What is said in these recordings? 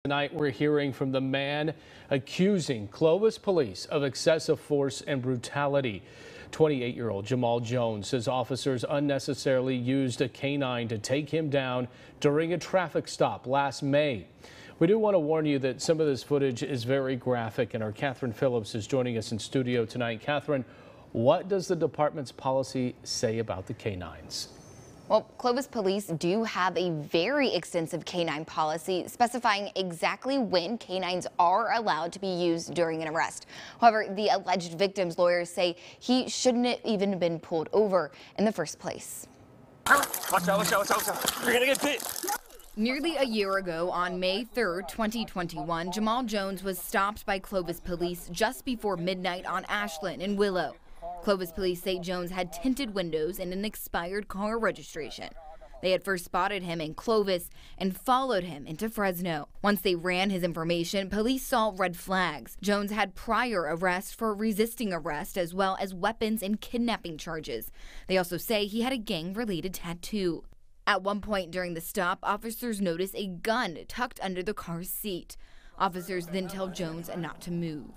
Tonight, we're hearing from the man accusing Clovis police of excessive force and brutality. 28-year-old Jamal Jones says officers unnecessarily used a canine to take him down during a traffic stop last May. We do want to warn you that some of this footage is very graphic, and our Catherine Phillips is joining us in studio tonight. Catherine, what does the department's policy say about the canines? Well, Clovis police do have a very extensive canine policy specifying exactly when canines are allowed to be used during an arrest. However, the alleged victim's lawyers say he shouldn't have even been pulled over in the first place. Watch out. You're gonna get bit. Nearly a year ago, on May 3rd, 2021, Jamal Jones was stopped by Clovis police just before midnight on Ashland and Willow. Clovis police say Jones had tinted windows and an expired car registration. They had first spotted him in Clovis and followed him into Fresno. Once they ran his information, police saw red flags. Jones had prior arrests for resisting arrest as well as weapons and kidnapping charges. They also say he had a gang-related tattoo. At one point during the stop, officers notice a gun tucked under the car's seat. Officers then tell Jones not to move.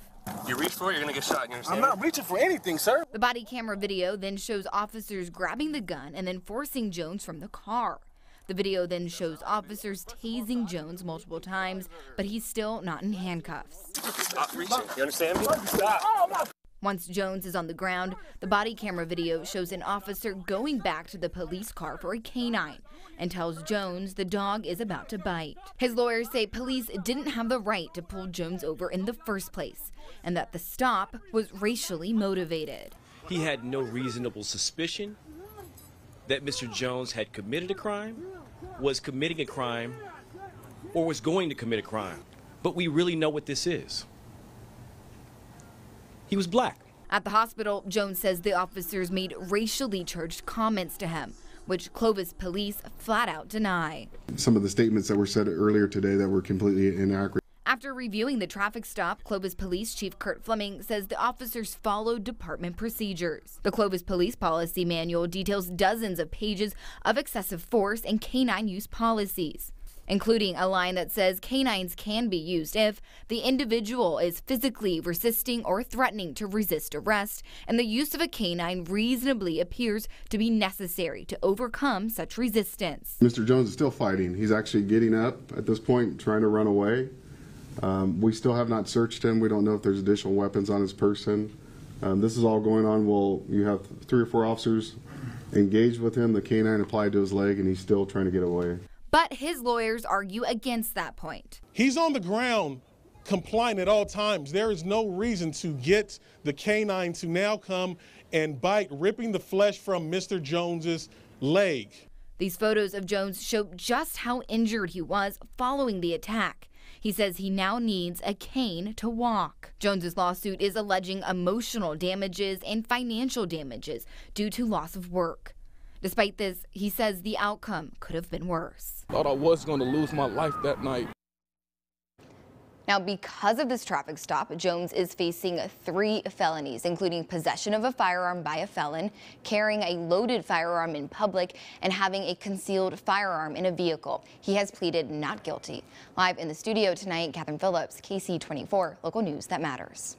You reach for it, you're gonna get shot. You understand? I'm not reaching for anything, sir. The body camera video then shows officers grabbing the gun and then forcing Jones from the car. The video then shows officers tasing Jones multiple times, but he's still not in handcuffs. Stop reaching. You understand me? Stop. Once Jones is on the ground, the body camera video shows an officer going back to the police car for a canine and tells Jones the dog is about to bite. His lawyers say police didn't have the right to pull Jones over in the first place and that the stop was racially motivated. He had no reasonable suspicion that Mr. Jones had committed a crime, was committing a crime, or was going to commit a crime. But we really know what this is. He was black. At the hospital, Jones says the officers made racially charged comments to him, which Clovis police flat out deny. Some of the statements that were said earlier today that were completely inaccurate. After reviewing the traffic stop, Clovis Police Chief Kurt Fleming says the officers followed department procedures. The Clovis Police Policy Manual details dozens of pages of excessive force and canine use policies, including a line that says canines can be used if the individual is physically resisting or threatening to resist arrest, and the use of a canine reasonably appears to be necessary to overcome such resistance. Mr. Jones is still fighting. He's actually getting up at this point, trying to run away. We still have not searched him. We don't know if there's additional weapons on his person. This is all going on. You have 3 or 4 officers engaged with him. The canine applied to his leg, and he's still trying to get away. But his lawyers argue against that point. He's on the ground complying at all times. There is no reason to get the canine to now come and bite, ripping the flesh from Mr. Jones's leg. These photos of Jones show just how injured he was following the attack. He says he now needs a cane to walk. Jones's lawsuit is alleging emotional damages and financial damages due to loss of work. Despite this, he says the outcome could have been worse. Thought I was going to lose my life that night. Now, because of this traffic stop, Jones is facing 3 felonies, including possession of a firearm by a felon, carrying a loaded firearm in public, and having a concealed firearm in a vehicle. He has pleaded not guilty. Live in the studio tonight, Catherine Phillips, KC24, local news that matters.